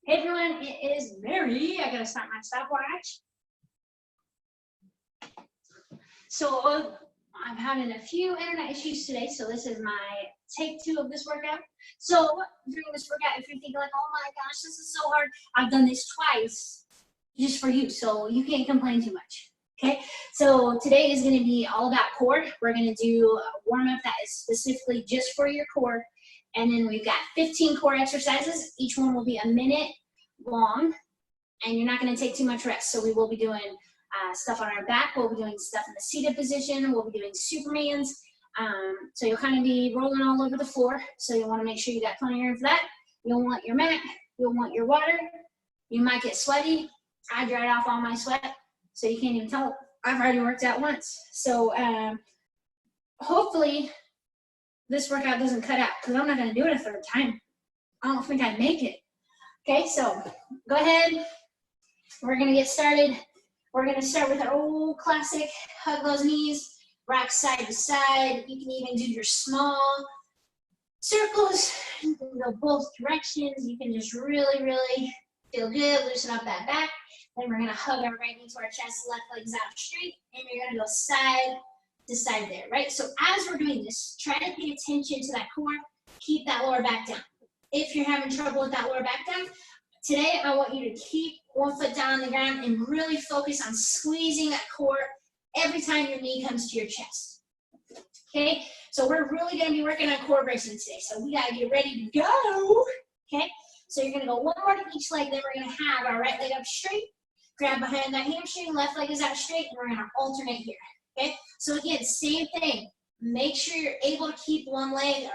Hey everyone, it is Mary. I gotta start my stopwatch. So I'm having a few internet issues today, so this is my take 2 of this workout. So during this workout, if you're thinking like, oh my gosh, this is so hard, I've done this twice just for you, so you can't complain too much. Okay, so today is gonna be all about core. We're gonna do a warm-up that is specifically just for your core. And then we've got 15 core exercises. Each one will be a minute long, and you're not going to take too much rest. So we will be doing stuff on our back. We'll be doing stuff in the seated position. We'll be doing Supermans. So you'll kind of be rolling all over the floor. So you want to make sure you got plenty of room for that. You'll want your mat. You'll want your water. You might get sweaty. I dried off all my sweat, so you can't even tell. I've already worked out once. So hopefully this workout doesn't cut out, because I'm not going to do it a third time. I don't think I'd make it. Okay, so go ahead. We're going to get started. We're going to start with our old classic hug those knees, rock side to side. You can even do your small circles. You can go both directions. You can just really, really feel good. Loosen up that back. Then we're going to hug our right knee to our chest, left leg's out straight, and you're going to go side to side there, right? So as we're doing this, try to pay attention to that core. Keep that lower back down. If you're having trouble with that lower back down, today I want you to keep one foot down on the ground and really focus on squeezing that core every time your knee comes to your chest. Okay, so we're really going to be working on core bracing today, so we got to get ready to go. Okay, so you're going to go one more to each leg, then we're going to have our right leg up straight, grab behind that hamstring, left leg is out straight, and we're going to alternate here. Okay, so again, same thing. Make sure you're able to keep one leg,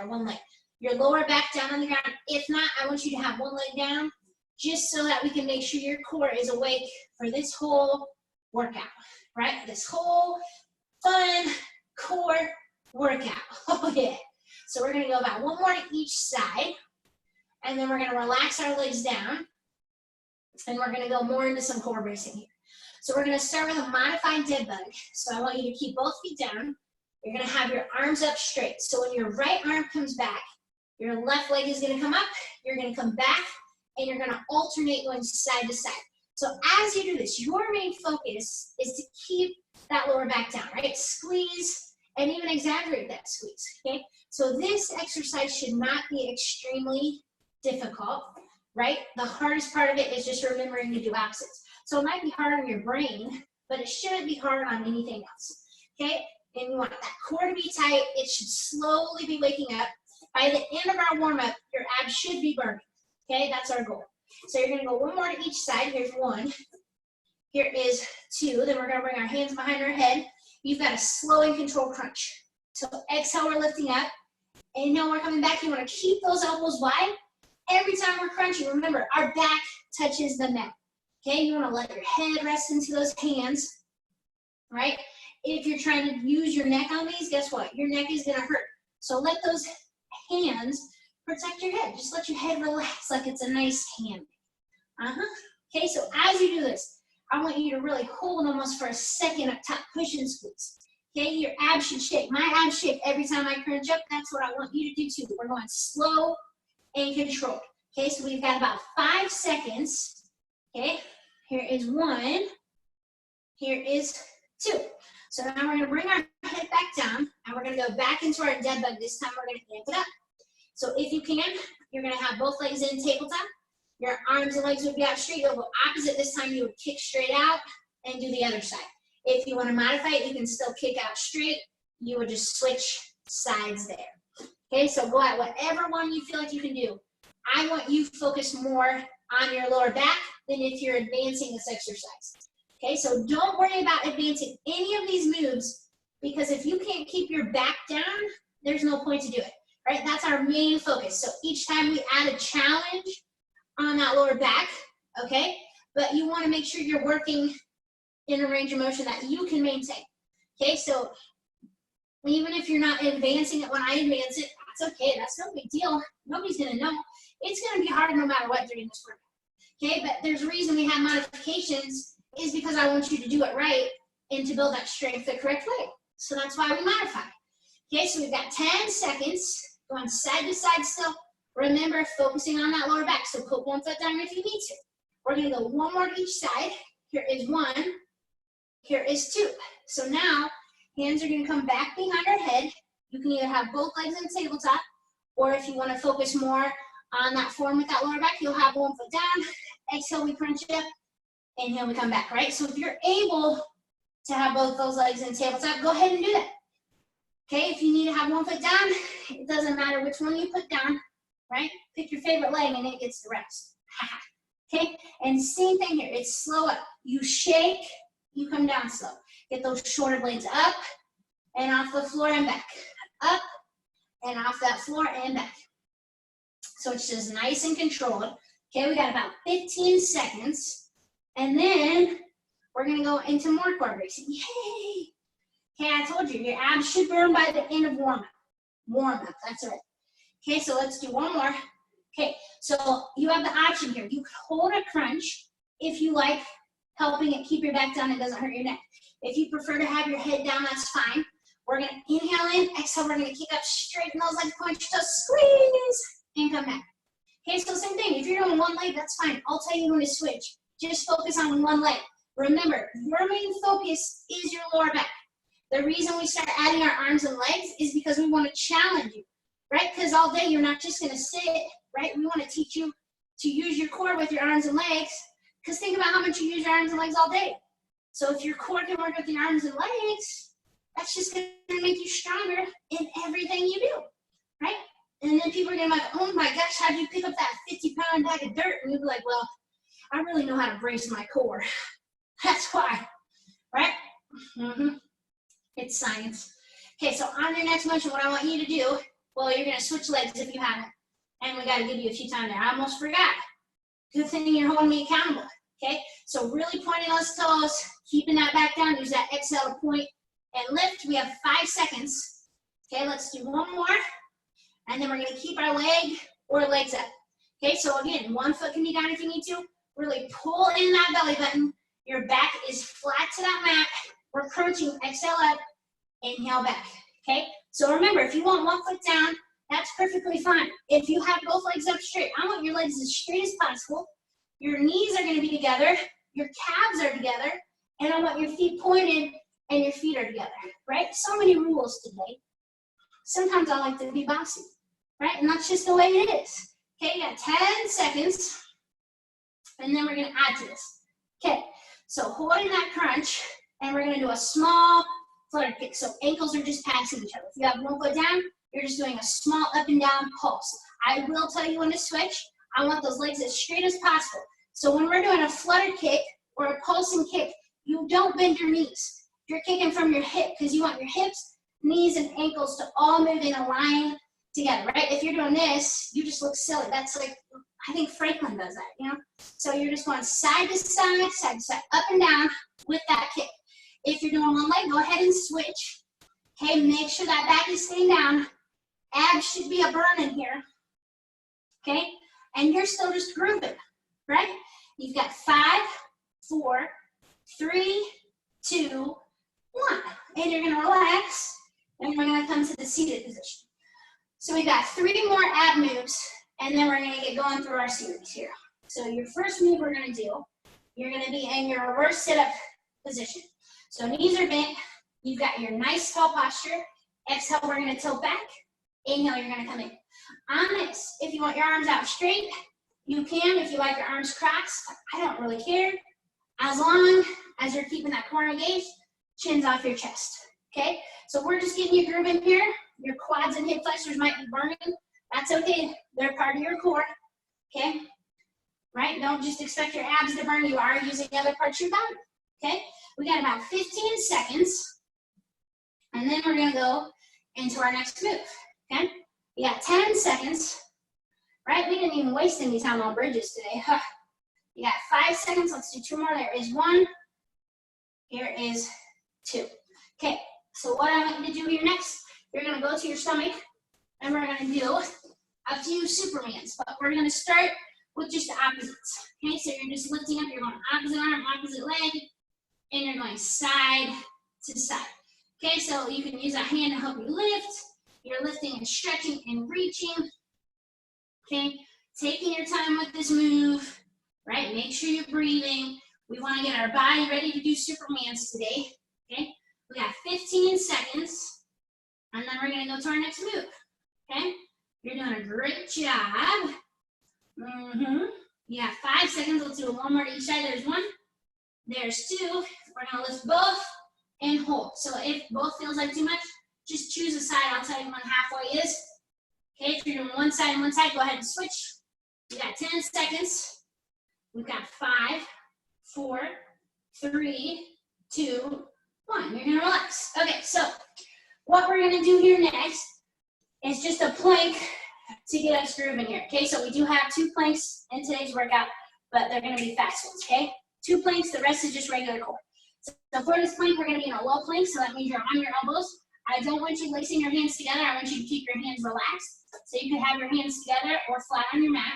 your lower back down on the ground. If not, I want you to have one leg down, just so that we can make sure your core is awake for this whole workout, right? This whole fun core workout. Oh yeah. So we're gonna go about one more to each side, and then we're gonna relax our legs down, and we're gonna go more into some core bracing here. So we're gonna start with a modified dead bug. So I want you to keep both feet down. You're gonna have your arms up straight. So when your right arm comes back, your left leg is gonna come up, you're gonna come back, and you're gonna alternate going side to side. So as you do this, your main focus is to keep that lower back down, right? Squeeze, and even exaggerate that squeeze, okay? So this exercise should not be extremely difficult, right? The hardest part of it is just remembering to do opposites. So it might be hard on your brain, but it shouldn't be hard on anything else, okay? And you want that core to be tight. It should slowly be waking up. By the end of our warm-up, your abs should be burning, okay? That's our goal. So you're gonna go one more to each side. Here's one. Here is two. Then we're gonna bring our hands behind our head. You've got a slow and controlled crunch. So exhale, we're lifting up. And now we're coming back. You wanna keep those elbows wide. Every time we're crunching, remember, our back touches the mat, okay? You wanna let your head rest into those hands, right? If you're trying to use your neck on these, guess what? Your neck is gonna hurt. So let those hands protect your head. Just let your head relax like it's a nice hand. Okay, so as you do this, I want you to really hold almost for a second up top, push and squeeze. Okay, your abs should shake. My abs shake every time I crunch up. That's what I want you to do too. We're going slow and controlled. Okay, so we've got about 5 seconds. Okay, here is one. Here is two. So now we're gonna bring our head back down, and we're gonna go back into our dead bug. This time we're gonna amp it up. So if you can, you're gonna have both legs in tabletop. Your arms and legs would be out straight. You'll go opposite. This time you would kick straight out and do the other side. If you wanna modify it, you can still kick out straight. You would just switch sides there. Okay, so go at whatever one you feel like you can do. I want you focused more on your lower back than if you're advancing this exercise. Okay, so don't worry about advancing any of these moves, because if you can't keep your back down, there's no point to do it, right? That's our main focus. So each time we add a challenge on that lower back, okay? But you wanna make sure you're working in a range of motion that you can maintain, okay? So even if you're not advancing it when I advance it, that's okay, that's no big deal. Nobody's gonna know. It's gonna be hard no matter what during this work, okay? But there's a reason we have modifications, is because I want you to do it right and to build that strength the correct way. So that's why we modify. Okay, so we've got 10 seconds, going side to side still, Remember, focusing on that lower back. So put one foot down if you need to. We're gonna go one more to each side. Here is one, here is two. So now, hands are gonna come back behind our head. You can either have both legs in tabletop, or if you wanna focus more on that form with that lower back, you'll have one foot down. Exhale, we crunch up. Inhale, we come back, right? So if you're able to have both those legs in tabletop, go ahead and do that. Okay, if you need to have one foot down, it doesn't matter which one you put down, right? Pick your favorite leg and it gets the rest. Okay, and same thing here, it's slow up. You shake, you come down slow. Get those shoulder blades up and off the floor and back. Up and off that floor and back. So it's just nice and controlled. Okay, we got about 15 seconds. And then we're gonna go into more core bracing. Yay! Okay, I told you, your abs should burn by the end of warm-up. Warm-up, that's right. Okay, so let's do one more. Okay, so you have the option here. You could hold a crunch if you like helping it keep your back down, it doesn't hurt your neck. If you prefer to have your head down, that's fine. We're gonna inhale in, exhale, we're gonna kick up, straighten those legs, point your toes, squeeze, and come back. Okay, so same thing, if you're doing one leg, that's fine. I'll tell you when to switch. Just focus on one leg. Remember, your main focus is your lower back. The reason we start adding our arms and legs is because we want to challenge you, right? Because all day you're not just going to sit, right? We want to teach you to use your core with your arms and legs, because think about how much you use your arms and legs all day. So if your core can work with your arms and legs, that's just going to make you stronger in everything you do, right? And then people are going to be like, oh my gosh, how do you pick up that 50-pound bag of dirt? And you'll be like, well, I really know how to brace my core. That's why, right? It's science. Okay, so on your next motion, what I want you to do, well, you're gonna switch legs if you haven't. And we gotta give you a few times there. I almost forgot. Good thing you're holding me accountable, okay? So really pointing those toes, keeping that back down, use that exhale to point and lift. We have 5 seconds. Okay, let's do one more. And then we're gonna keep our leg or legs up. Okay, so again, one foot can be down if you need to. Really pull in that belly button. Your back is flat to that mat. We're crunching, exhale up, inhale back, okay? So remember, if you want one foot down, that's perfectly fine. If you have both legs up straight, I want your legs as straight as possible. Your knees are gonna be together, your calves are together, and I want your feet pointed and your feet are together, right? So many rules today. Sometimes I like to be bossy, right? And that's just the way it is. Okay, you got 10 seconds, and then we're gonna add to this. Okay, so holding that crunch, and we're gonna do a small flutter kick. So ankles are just passing each other. If you have one foot down, you're just doing a small up and down pulse. I will tell you when to switch. I want those legs as straight as possible. So when we're doing a flutter kick or a pulsing kick, you don't bend your knees. You're kicking from your hip because you want your hips, knees, and ankles to all move in a line together, right? If you're doing this, you just look silly. That's like, I think Franklin does that, you know? So you're just going side to side, side to side, up and down with that kick. If you're doing one leg, go ahead and switch. Okay, make sure that back is staying down. Abs should be a burning here. Okay, and you're still just grooving, right? You've got 5, 4, 3, 2, 1. And you're gonna relax, and we're gonna come to the seated position. So we got 3 more ab moves, and then we're gonna get going through our series here. So your first move we're gonna do, you're gonna be in your reverse sit-up position. So knees are bent, you've got your nice tall posture. Exhale, we're gonna tilt back. Inhale, you're gonna come in. On this, if you want your arms out straight, you can. If you like your arms crossed, I don't really care. As long as you're keeping that core engaged, chin's off your chest, okay? So we're just getting you grooving here. Your quads and hip flexors might be burning. That's okay, they're part of your core, okay? Right, don't just expect your abs to burn. You are using other parts of your body, okay? We got about 15 seconds, and then we're gonna go into our next move, okay? We got 10 seconds, right? We didn't even waste any time on bridges today. Huh. You got 5 seconds, let's do 2 more. There is 1, here is 2. Okay, so what I want you to do here next, you're gonna go to your stomach, and we're gonna do a few Supermans, but we're gonna start with just the opposites, okay? So you're just lifting up, you're going opposite arm, opposite leg, and you're going side to side. Okay, so you can use a hand to help you lift. You're lifting and stretching and reaching. okay? Taking your time with this move, right? Make sure you're breathing. We want to get our body ready to do Supermans today, okay? We got 15 seconds, and then we're going to go to our next move, okay? You're doing a great job. You have 5 seconds. Let's do one more to each side. There's one. There's two. We're going to lift both and hold. So if both feels like too much, just choose a side. I'll tell you when halfway is. Okay, if you're doing one side and one side, go ahead and switch. You got 10 seconds. We've got 5, 4, 3, 2, 1. You're going to relax. Okay, so what we're going to do here next is just a plank to get us grooving here. Okay, so we do have 2 planks in today's workout, but they're going to be fast ones, okay? 2 planks, the rest is just regular core. So for this plank, we're going to be in a low plank, so that means you're on your elbows. I don't want you lacing your hands together. I want you to keep your hands relaxed. So you can have your hands together or flat on your mat.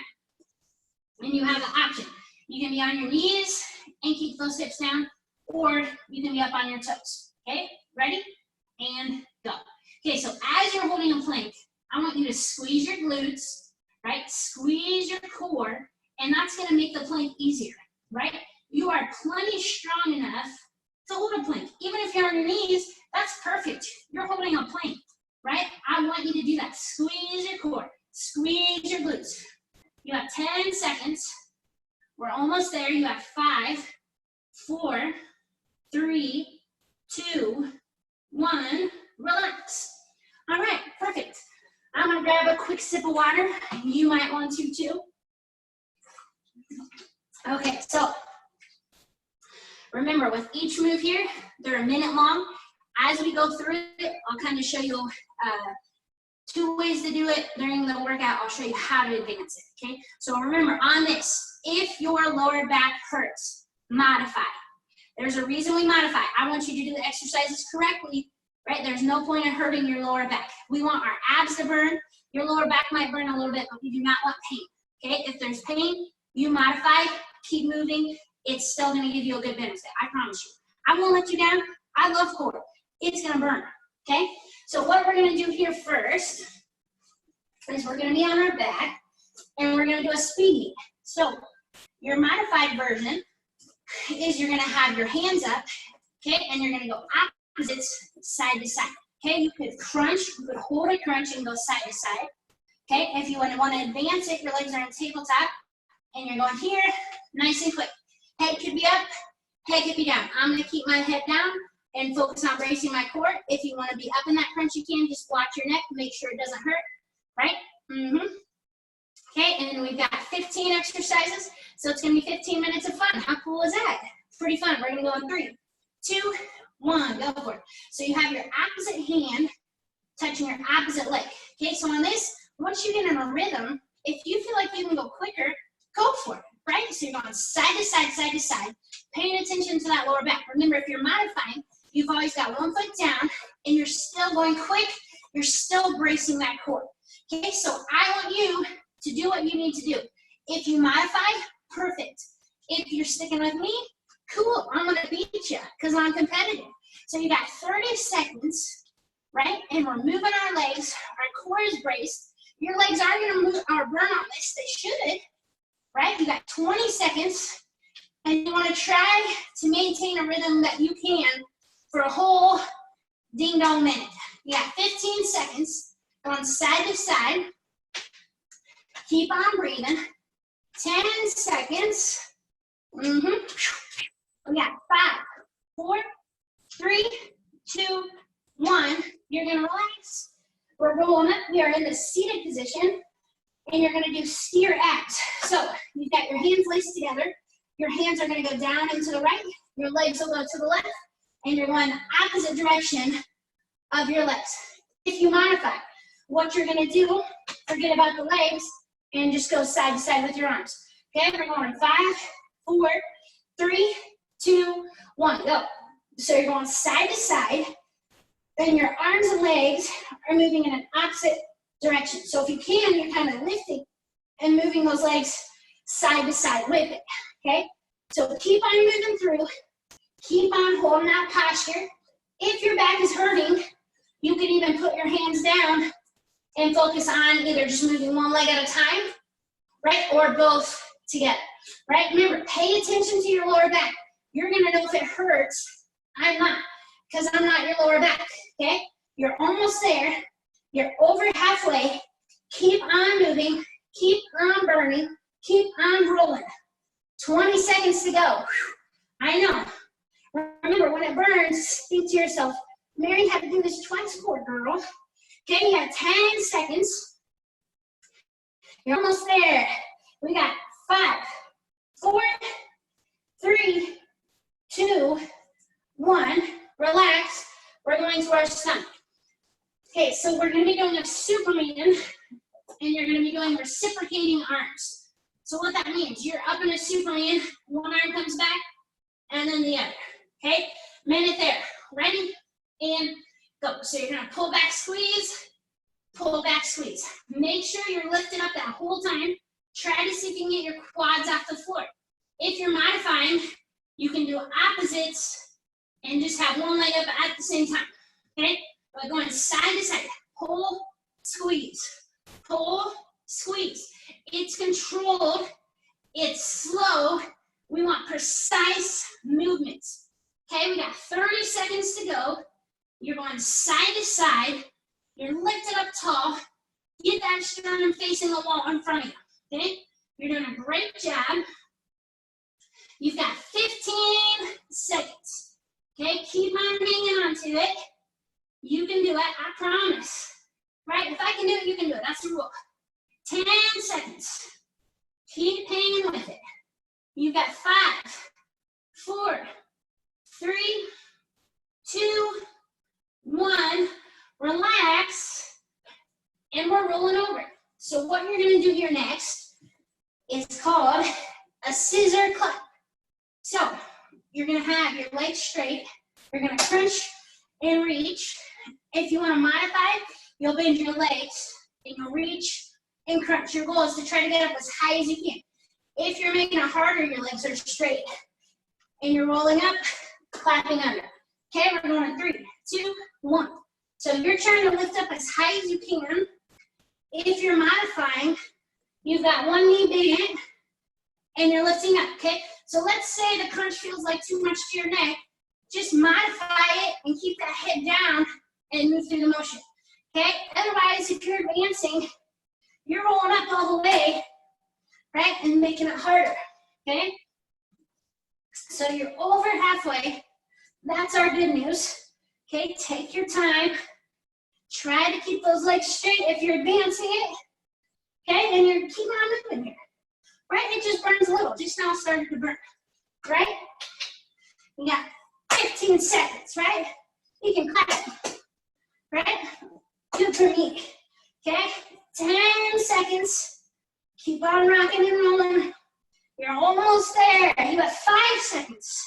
And you have an option. You can be on your knees and keep those hips down, or you can be up on your toes. Okay, ready? And go. Okay, so as you're holding a plank, I want you to squeeze your glutes, right? Squeeze your core, and that's going to make the plank easier, right? You are plenty strong enough to hold a plank. Even if you're on your knees, that's perfect. You're holding a plank, right? I want you to do that. Squeeze your core. Squeeze your glutes. You have 10 seconds. We're almost there. You have 5, 4, 3, 2, 1. Relax. All right, perfect. I'm going to grab a quick sip of water. You might want to too. Okay, so remember, with each move here, they're a minute long. As we go through it, I'll kind of show you 2 ways to do it during the workout. I'll show you how to advance it, okay? So remember, on this, if your lower back hurts, modify. There's a reason we modify. I want you to do the exercises correctly, right? There's no point in hurting your lower back. We want our abs to burn. Your lower back might burn a little bit, but we do not want pain, okay? If there's pain, you modify, keep moving. It's still going to give you a good benefit. I promise you. I won't let you down. I love core. It's going to burn, okay? So what we're going to do here first is we're going to be on our back, and we're going to do a speed. So your modified version is you're going to have your hands up, okay, and you're going to go opposites side to side, okay? You could crunch. You could hold a crunch and go side to side, okay? If you want to advance it, your legs are on tabletop, and you're going here, nice and quick. Head could be up, head could be down. I'm going to keep my head down and focus on bracing my core. If you want to be up in that crunch, you can. Just watch your neck, make sure it doesn't hurt, right? Okay, and then we've got 15 exercises, so it's going to be 15 minutes of fun. How cool is that? Pretty fun. We're going to go in 3, 2, 1, go for it. So you have your opposite hand touching your opposite leg. Okay, so on this, once you get in a rhythm, if you feel like you can go quicker, go for it, right? So you're going side to side, side to side, paying attention to that lower back. Remember, if you're modifying, you've always got one foot down, and you're still going quick, you're still bracing that core. Okay, so I want you to do what you need to do. If you modify, perfect. If you're sticking with me, cool, I'm gonna beat you because I'm competitive. So you got 30 seconds, right? And we're moving our legs, our core is braced. Your legs aren't gonna move or burn on this, they should, right? You got 20 seconds, and you wanna try to maintain a rhythm that you can for a whole ding dong minute. You got 15 seconds, going side to side. Keep on breathing. 10 seconds. We got 5, 4, 3, 2, 1. You're gonna relax. We're rolling up. We are in the seated position, and you're gonna do steer abs. So you've got your hands laced together. Your hands are gonna go down and to the right. Your legs will go to the left, and you're going the opposite direction of your legs. If you modify, what you're gonna do, forget about the legs, and just go side to side with your arms. Okay, we're going 5, 4, 3, 2, 1, go. So you're going side to side, and your arms and legs are moving in an opposite direction. So if you can, you're kind of lifting and moving those legs side to side with it, okay? So keep on moving through, keep on holding that posture. If your back is hurting, you can even put your hands down and focus on either just moving one leg at a time right? Or both together, right? Remember, pay attention to your lower back. You're gonna know if it hurts. I'm not, because I'm not your lower back, okay? You're almost there. You're over halfway. Keep on moving. Keep on burning. Keep on rolling. 20 seconds to go. I know. Remember, when it burns, think to yourself, Mary had to do this twice, poor girl. Okay, you got 10 seconds. You're almost there. We got 5, 4, 3, 2, 1. Relax. We're going to our stomach. Okay, so we're going to be doing a Superman, and you're going to be doing reciprocating arms. So what that means, you're up in a Superman, one arm comes back, and then the other. Okay, minute there. Ready? And go. So you're going to pull back, squeeze, pull back, squeeze. Make sure you're lifted up that whole time. Try to see if you can get your quads off the floor. If you're modifying, you can do opposites and just have one leg up at the same time. Okay? But going side to side. Pull, squeeze. Pull, squeeze. It's controlled. It's slow. We want precise movements. Okay, we got 30 seconds to go. You're going side to side. You're lifted up tall. Get that sternum facing the wall in front of you. Okay? You're doing a great job. You've got 15 seconds. Okay, keep on hanging on to it. You can do it, I promise. Right? If I can do it, you can do it. That's the rule. 10 seconds. Keep hanging with it. You've got 5, 4, 3, 2, 1. Relax. And we're rolling over. So what you're going to do here next is called a scissor clap. So you're going to have your legs straight. You're going to crunch and reach. If you want to modify, you'll bend your legs and you'll reach and crunch. Your goal is to try to get up as high as you can. If you're making it harder, your legs are straight and you're rolling up, clapping under. Okay, we're going 3, 2, 1. So you're trying to lift up as high as you can. If you're modifying, you've got one knee bent and you're lifting up, okay? So let's say the crunch feels like too much to your neck. Just modify it and keep that head down and move through the motion, okay? Otherwise, if you're advancing, you're rolling up all the way, right? And making it harder, okay? So you're over halfway. That's our good news, okay? Take your time. Try to keep those legs straight if you're advancing it, okay? And you're keeping on moving here, right? It just burns a little. Just now started to burn, right? You got 15 seconds, right? You can clap, right? Good for me, okay? 10 seconds. Keep on rocking and rolling. You're almost there. You got 5 seconds.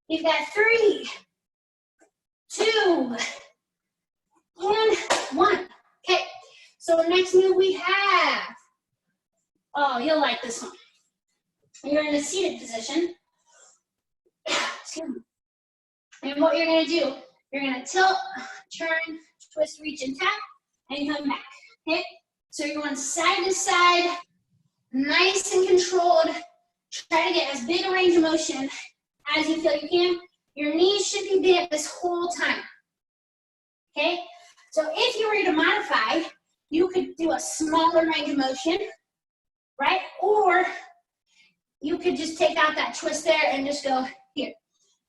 You've got 3, 2, and 1. Okay, so the next move we have, oh, you'll like this one. You're in a seated position. Excuse me. And what you're going to do, you're going to tilt, turn, twist, reach, and tap, and come back. Okay, so you're going side to side, nice and controlled. Try to get as big a range of motion as you feel you can. Your knees should be bent this whole time. Okay, so if you were to modify, you could do a smaller range of motion, right? Or you could just take out that twist there and just go here.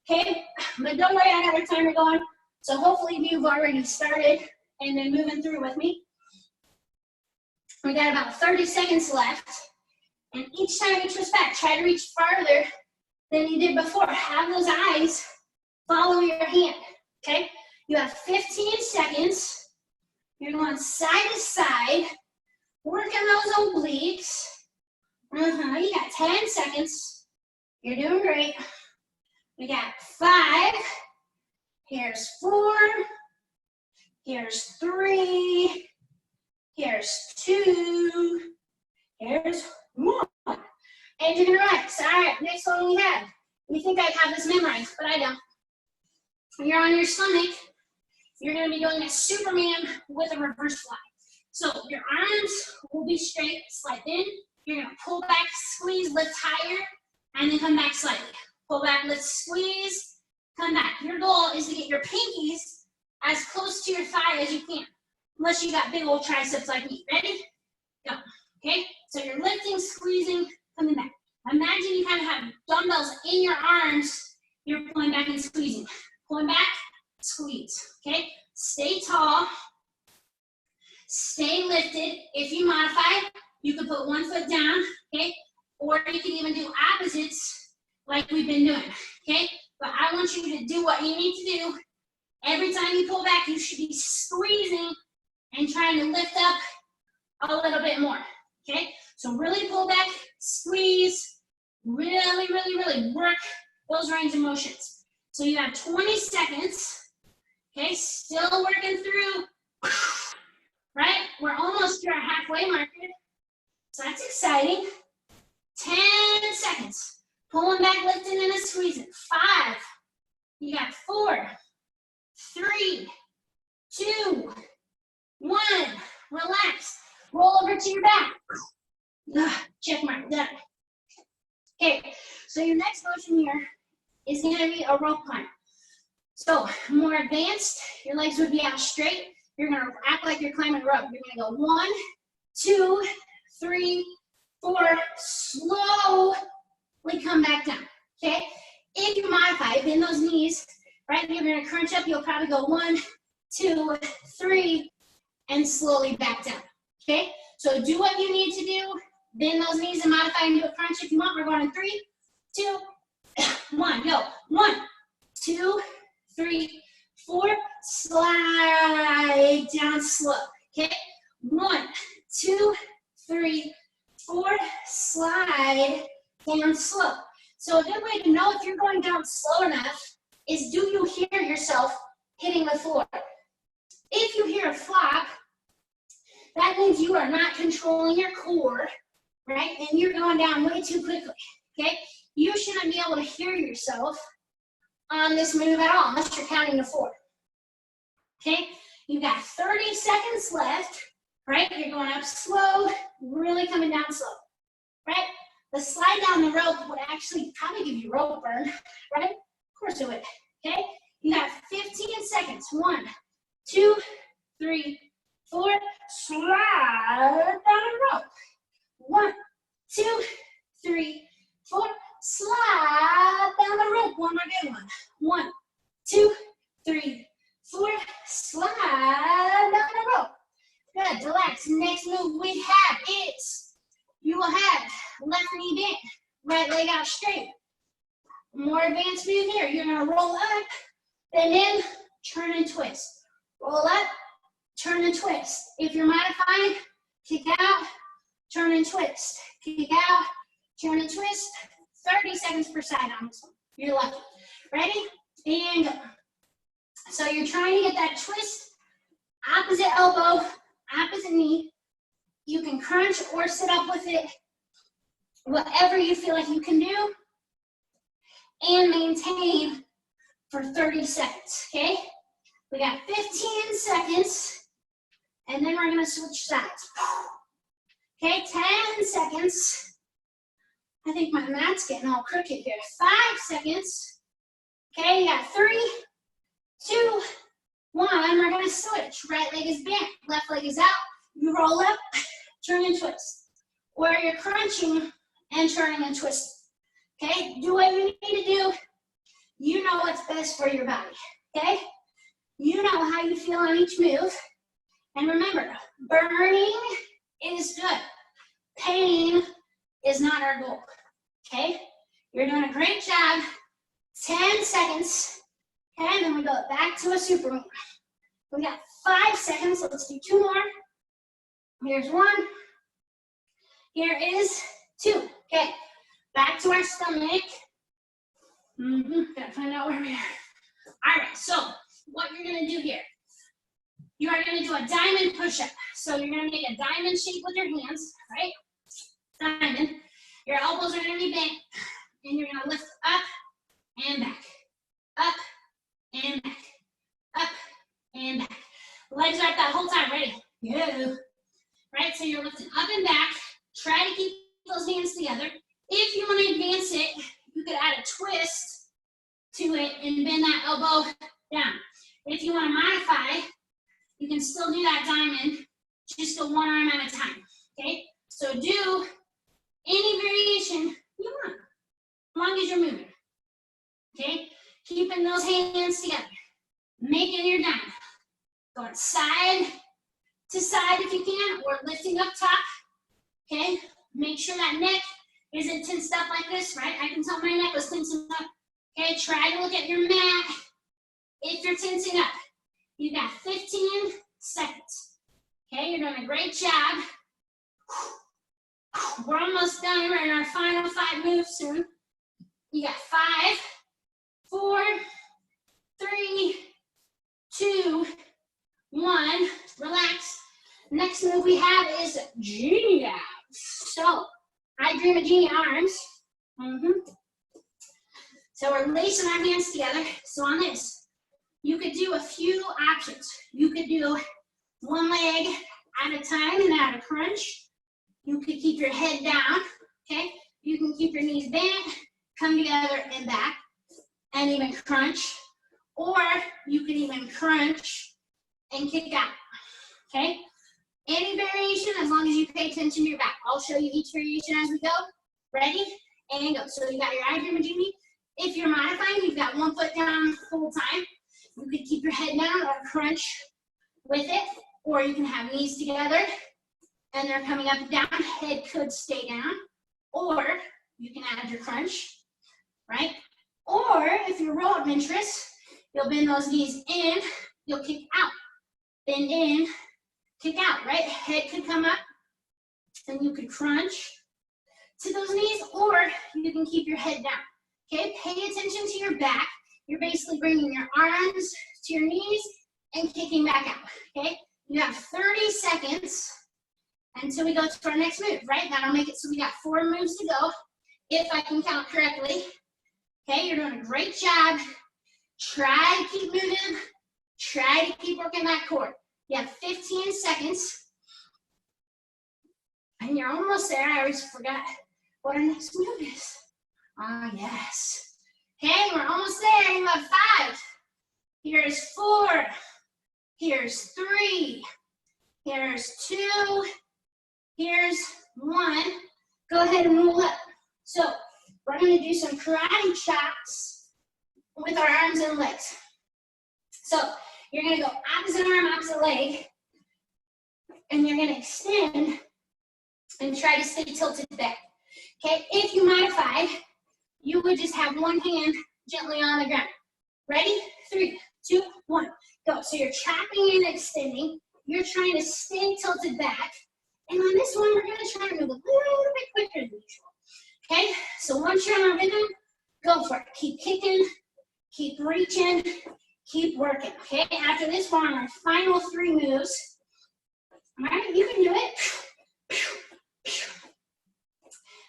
Okay, but don't worry, I got our timer going. So hopefully you've already started and been moving through with me. We got about 30 seconds left. And each time you twist back, try to reach farther than you did before. Have those eyes follow your hand, okay? You have 15 seconds. You're going side to side, working those obliques. You got 10 seconds. You're doing great. We got 5. Here's 4. Here's 3. Here's 2. Here's 1. And you're gonna relax. All right, next one we have. You think I have this memorized, but I don't. You're on your stomach. You're gonna be doing a Superman with a reverse fly. So your arms will be straight, slide in, You're gonna pull back, squeeze, lift higher, and then come back slightly. Pull back, lift, squeeze, come back. Your goal is to get your pinkies as close to your thigh as you can, unless you got big old triceps like me. Ready? Go. Okay? So you're lifting, squeezing, coming back. Imagine you kind of have dumbbells in your arms. You're pulling back and squeezing. Pulling back, squeeze. Okay? Stay tall. Stay lifted. If you modify, you can put one foot down, okay? Or you can even do opposites like we've been doing, okay? But I want you to do what you need to do. Every time you pull back, you should be squeezing and trying to lift up a little bit more, okay? So really pull back, squeeze, really, really, really work those range of motions. So you have 20 seconds, okay? Still working through, right? We're almost to our halfway marker. So that's exciting. 10 seconds. Pulling back, lifting, and a squeezing. 5. You got 4, 3, 2, 1. Relax. Roll over to your back. Check mark. Done. Okay, so your next motion here is going to be a rope climb. So more advanced, your legs would be out straight. You're going to act like you're climbing a rope. You're going to go 1, 2, 3, 4, slowly come back down, okay? If you modify, bend those knees, right? You're gonna crunch up, you'll probably go 1, 2, 3, and slowly back down, okay? So do what you need to do, bend those knees and modify and do a crunch if you want. We're going in 3, 2, 1, go. 1, 2, 3, 4, slide down slow, okay? 1, 2, 3, 4, slide down slow. So a good way to know if you're going down slow enough is, do you hear yourself hitting the floor? If you hear a flop, that means you are not controlling your core, right? And you're going down way too quickly, okay? You shouldn't be able to hear yourself on this move at all, unless you're counting to 4, okay? You've got 30 seconds left, right? You're going up slow, really coming down slow, right? The slide down the rope would actually probably give you rope burn, right? Of course it would, okay? You got 15 seconds. 1, 2, 3, 4, slide down the rope. 1, 2, 3, 4, slide down the rope. One more good one. 1, 2, 3, 4, slide down the rope. Good, relax. Next move we have is, you will have left knee bent, right leg out straight. More advanced move here. You're gonna roll up, and then turn and twist. Roll up, turn and twist. If you're modifying, kick out, turn and twist. Kick out, turn and twist. 30 seconds per side on this one. You're lucky. Ready? And go. So you're trying to get that twist, opposite elbow, opposite knee. You can crunch or sit up with it, whatever you feel like you can do, and maintain for 30 seconds, okay? We got 15 seconds, and then we're gonna switch sides. Okay, 10 seconds. I think my mat's getting all crooked here. 5 seconds. Okay, you got 3, 2, 1. We're gonna switch. Right leg is bent, left leg is out. You roll up, turn and twist. Or you're crunching and turning and twisting. Okay, do what you need to do. You know what's best for your body, okay? You know how you feel on each move. And remember, burning is good. Pain is not our goal, okay? You're doing a great job. 10 seconds, okay? And then we go back to a Superman. We got 5 seconds, so let's do 2 more. Here's 1. Here is 2, okay? Back to our stomach. Gotta find out where we are. All right, so what you're gonna do here, you are gonna do a diamond push-up. So you're gonna make a diamond shape with your hands, right? Diamond. Your elbows are gonna be bent, and you're gonna lift up and back, up and back, up and back. Legs are up that whole time. Ready? Go. Right, so you're lifting up and back. Try to keep those hands together. If you want to advance it, you could add a twist to it and bend that elbow down. If you want to modify, you can still do that diamond, just go one arm at a time, okay? So do any variation you want, as long as you're moving, okay? Keeping those hands together, making your diamond. Going side to side if you can, or lifting up top, okay? Make sure that neck isn't tensed up like this, right? I can tell my neck was tensing up, okay? Try to look at your mat if you're tensing up. You got 15 seconds, okay? You're doing a great job. We're almost done. We're in our final 5 moves soon. You got 5, 4, 3, 2, 1. Relax. Next move we have is genie abs. So I dream of genie arms. So we're lacing our hands together. So on this, you could do a few options. You could do one leg at a time and add a crunch. You could keep your head down, okay? You can keep your knees bent, come together and back, and even crunch. Or you could even crunch and kick out, okay? Any variation as long as you pay attention to your back. I'll show you each variation as we go. Ready? And go. So you got your I dream of genie. If you're modifying, you've got one foot down the whole time. You could keep your head down or crunch with it, or you can have knees together and they're coming up and down. Head could stay down, or you can add your crunch, right? Or if you're real adventurous, you'll bend those knees in, you'll kick out. Bend in, kick out, right? Head could come up and you could crunch to those knees, or you can keep your head down, okay? Pay attention to your back. You're basically bringing your arms to your knees and kicking back out, okay? You have 30 seconds until we go to our next move, right? That'll make it so we got 4 moves to go, if I can count correctly. Okay, you're doing a great job. Try to keep moving. Try to keep working that core. You have 15 seconds. And you're almost there. I always forgot what our next move is. Ah, yes. Okay, we're almost there. You have 5. Here's 4. Here's 3. Here's 2. Here's 1. Go ahead and roll up. So we're going to do some karate chops with our arms and legs. So you're going to go opposite arm, opposite leg, and you're going to extend and try to stay tilted back. Okay, if you modify, you would just have one hand gently on the ground. Ready? 3, 2, 1, go. So you're chopping and extending. You're trying to stay tilted back. And on this one, we're going to try to move a little bit quicker than usual. Okay, so once you're on rhythm, go for it. Keep kicking, keep reaching, keep working. Okay, after this, we're on our final 3 moves. All right, you can do it.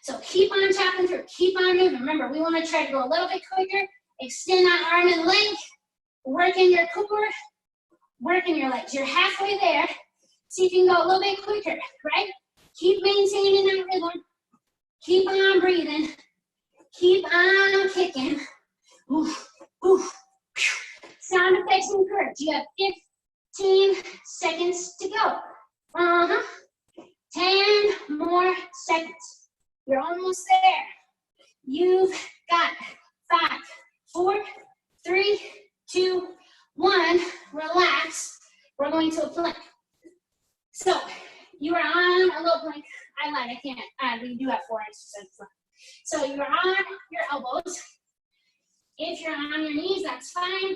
So keep on chopping through, keep on moving. Remember, we want to try to go a little bit quicker. Extend that arm and leg, working your core, working your legs. You're halfway there. See if you can go a little bit quicker, right? Keep maintaining that rhythm. Keep on breathing. Keep on kicking. Oof, oof. Sound effects encouraged. You have 15 seconds to go. 10 more seconds. You're almost there. You've got 5, 4, 3, 2, 1. Relax. We're going to a plank. So you are on a low plank. I lied, I can't. We do have 4 exercises left. So you're on your elbows. If you're on your knees, that's fine.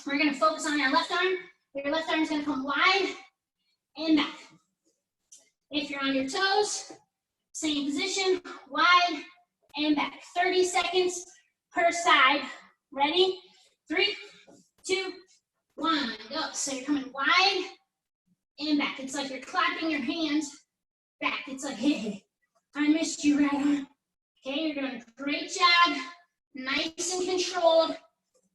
We're going to focus on your left arm. Your left arm is going to come wide and back. If you're on your toes, same position, wide and back. 30 seconds per side. Ready? 3, 2, 1, go. So you're coming wide and back. It's like you're clapping your hands back. It's like, hey, I missed you, right on. Okay, you're doing a great job. Nice and controlled.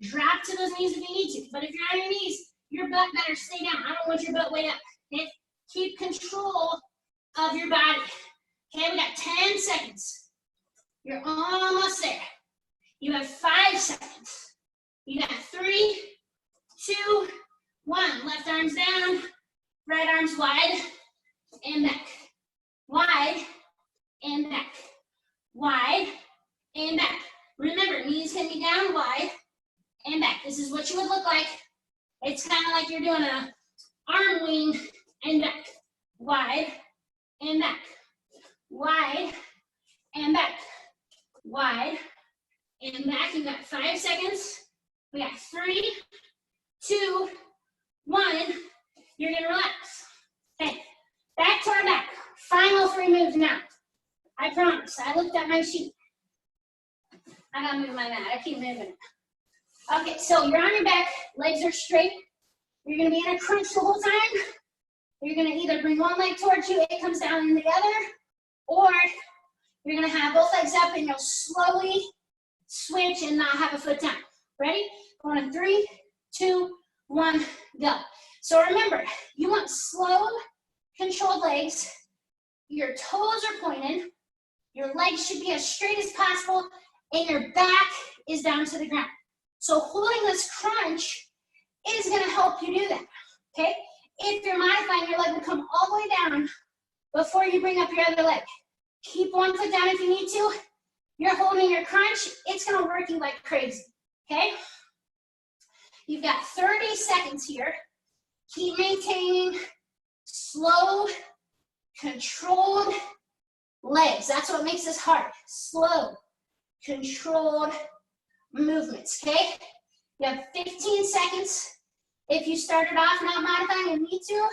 Drop to those knees if you need to. But if you're on your knees, your butt better stay down. I don't want your butt way up. Okay? Keep control of your body. Okay, we got 10 seconds. You're almost there. You have 5 seconds. You got 3, 2, 1. Left arm's down, right arm's wide and back. Wide and back. Wide and back. Remember, knees can be down, wide and back. This is what you would look like. It's kind of like you're doing an arm wing and back. Wide and back. Wide and back. Wide and back. You got 5 seconds. We got 3, 2, 1. You're gonna relax. Okay, back to our back. Final 3 moves now. I promise. I looked at my sheet. I gotta move my mat. I keep moving it. Okay, so you're on your back. Legs are straight. You're gonna be in a crunch the whole time. You're gonna either bring one leg towards you, it comes down in the other, or you're gonna have both legs up and you'll slowly switch and not have a foot down. Ready? Going in 3, 2, 1, go. So remember, you want slow, controlled legs. Your toes are pointed. Your legs should be as straight as possible, and your back is down to the ground. So holding this crunch is gonna help you do that, okay? If you're modifying, your leg will come all the way down before you bring up your other leg. Keep one foot down if you need to. You're holding your crunch, it's gonna work you like crazy, okay? You've got 30 seconds here. Keep maintaining slow, controlled legs. That's what makes this hard. Slow, controlled movements, okay? You have 15 seconds. If you started off not modifying and need to,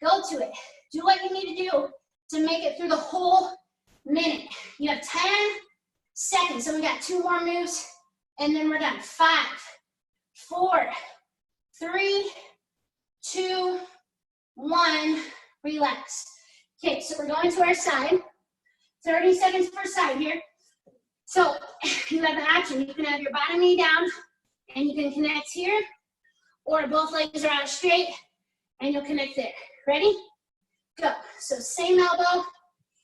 go to it. Do what you need to do to make it through the whole minute. You have 10 seconds. So we got 2 more moves and then we're done. 5, 4, 3, 2, 1, relax. Okay, so we're going to our side. 30 seconds per side here. So you have the option. You can have your bottom knee down and you can connect here, or both legs are out straight and you'll connect there. Ready? Go. So same elbow,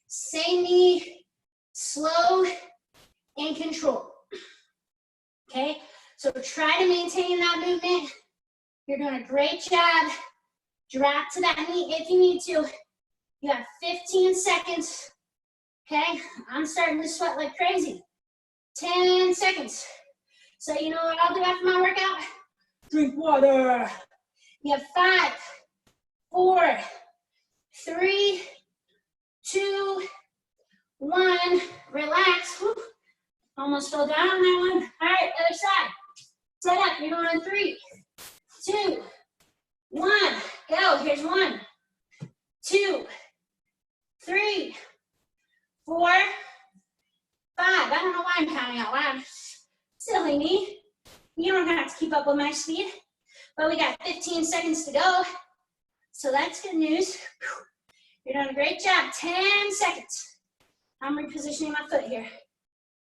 same knee, slow and control. Okay, so try to maintain that movement. You're doing a great job. Drop to that knee if you need to. You have 15 seconds. Okay, I'm starting to sweat like crazy. 10 seconds. So you know what I'll do after my workout? Drink water. You have 5, 4, 3, 2, 1. Relax. Whew. Almost fell down on that one. All right, other side. Set up. You're going on 3, 2, 1. Go. Here's 1, 2, 3, 4, 5. I don't know why I'm counting out loud. Silly me. You don't have to keep up with my speed. But we got 15 seconds to go. So that's good news. You're doing a great job. 10 seconds. I'm repositioning my foot here.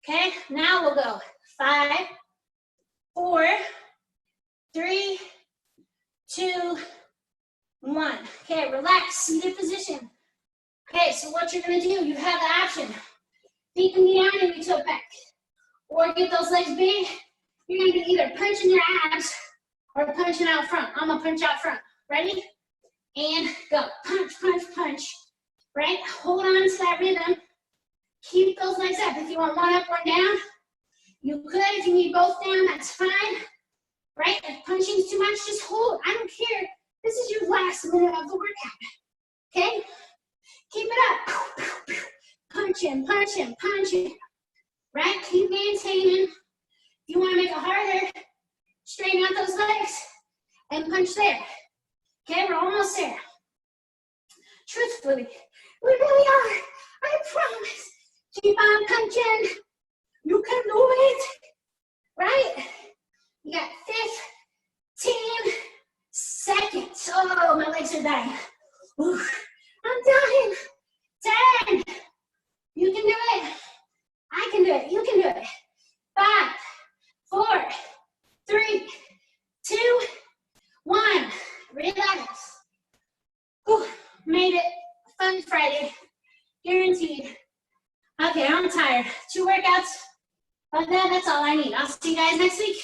Okay, now we'll go 5, 4, 3, 2, 1. Okay, relax, seated position. Okay, so what you're gonna do, you have the option. Feet can be down and you tilt back. Or get those legs big. You're gonna be either punching your abs or punching out front. I'm gonna punch out front. Ready? And go. Punch, punch, punch. Right? Hold on to that rhythm. Keep those legs up. If you want one up, one down, you could. If you need both down, that's fine. Right? If punching's too much, just hold. I don't care. This is your last minute of the workout. Okay? Keep it up. Punching, punching, punching. Right? Keep maintaining. If you want to make it harder, straighten out those legs and punch there. Okay, we're almost there. Truthfully, we really are. I promise. Keep on punching. You can do it. Right? You got 15 seconds. Oh, my legs are dying. Oof, I'm dying. 10. You can do it. I can do it. You can do it. 5, 4, 3, 2, 1. Relax. Whew, made it. Fun Friday. Guaranteed. Okay, I'm tired. 2 workouts, but that's all I need. I'll see you guys next week.